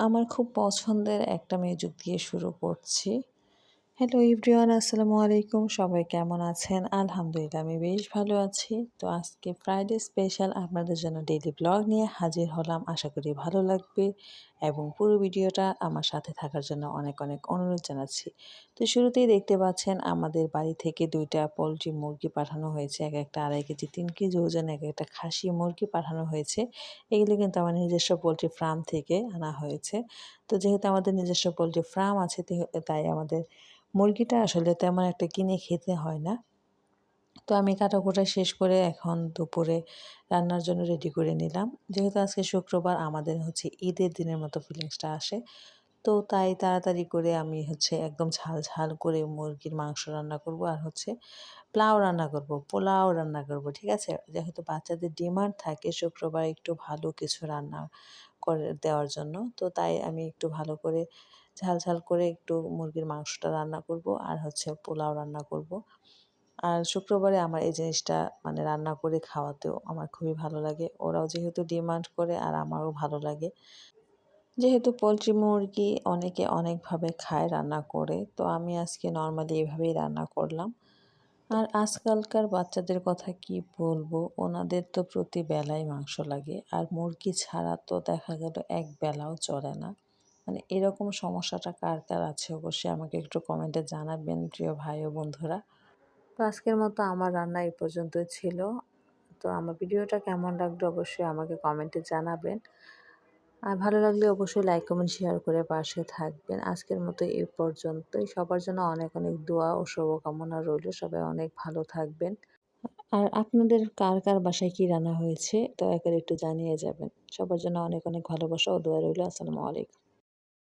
আমার খুব পছন্দের একটা মিউজিক দিয়ে শুরু করছি। হ্যালো এভরিওয়ান, আসসালামু আলাইকুম। সবাই কেমন আছেন? আলহামদুলিল্লাহ আমি বেশ ভালো আছি। তো আজকে ফ্রাইডে স্পেশাল আপনাদের জন্য ডেইলি ব্লগ নিয়ে হাজির হলাম। আশা করি ভালো লাগবে এবং পুরো ভিডিওটা আমার সাথে থাকার জন্য অনেক অনেক অনুরোধ জানাচ্ছি। তো শুরুতেই দেখতে পাচ্ছেন আমাদের বাড়ি থেকে ২ টা পোল্ট্রি মুরগি পাঠানো হয়েছে। একেকটা ২.৫ কেজি ৩ কেজি ওজনের একেকটা খাসি মুরগি পাঠানো হয়েছে। এগুলো কিন্তু আমার নিজস্ব পোল্ট্রি ফার্ম থেকে আনা হয়েছে। তো যেহেতু আমাদের নিজস্ব পোল্ট্রি ফার্ম আছে তাই আমাদের মুরগিটা আসলে তেমন একটা কিনে খেতে হয় না। তো আমি কাটাকুটা শেষ করে এখন দুপুরে রান্নার জন্য রেডি করে নিলাম। যেহেতু আজকে শুক্রবার আমাদের হচ্ছে ঈদের দিনের মতো ফিলিংসটা আসে। তো তাই তাড়াতাড়ি করে আমি হচ্ছে একদম ঝাল, ঝাল করে মুরগির মাংস রান্না করব আর হচ্ছে পোলাও রান্না করব। ঠিক আছে? যেহেতু বাচ্চাদের ডিমান্ড থাকে শুক্রবার একটু ভালো কিছু রান্না করে দেওয়ার জন্য। তো তাই আমি একটু ভালো করে ঝাল, ঝাল করে একটু মুরগির মাংসটা রান্না করব আর হচ্ছে পোলাও রান্না করব। আর শুক্রবারে আমার এই জিনিসটা মানে রান্না করে খাওয়াতেও আমার খুবই ভালো লাগে। ওরাও যেহেতু ডিমান্ড করে আর আমারও ভালো লাগে। যেহেতু পোল্ট্রি মুরগি অনেকে অনেকভাবে খায় রান্না করে, তো আমি আজকে নরমালি এভাবেই রান্না করলাম। আর আজকালকার বাচ্চাদের কথা কি বলবো, ওনাদের তো প্রতি বেলাই মাংস লাগে। আর মুরগি ছাড়া তো দেখা গেল এক বেলাও চলে না। মানে এরকম সমস্যাটা কার, কার আছে অবশ্যই আমাকে একটু কমেন্টে জানাবেন প্রিয় ভাই ও বন্ধুরা। তো আজকের মতো আমার রান্না এই পর্যন্তই ছিল। তো আমার ভিডিওটা কেমন লাগলো অবশ্যই আমাকে কমেন্টে জানাবেন। আর ভালো লাগলে অবশ্যই লাইক, কমেন্ট, শেয়ার করে পাশে থাকবেন। আজকের মতো এই পর্যন্তই। সবার জন্য অনেক, অনেক দোয়া ও শুভকামনা রইলো। সবাই অনেক ভালো থাকবেন। আর আপনাদের কার, কার বাসায় কি রান্না হয়েছে দয়া করে একটু জানিয়ে যাবেন। সবার জন্য অনেক, অনেক ভালোবাসা ও দোয়া রইলো। আসসালামু আলাইকুম।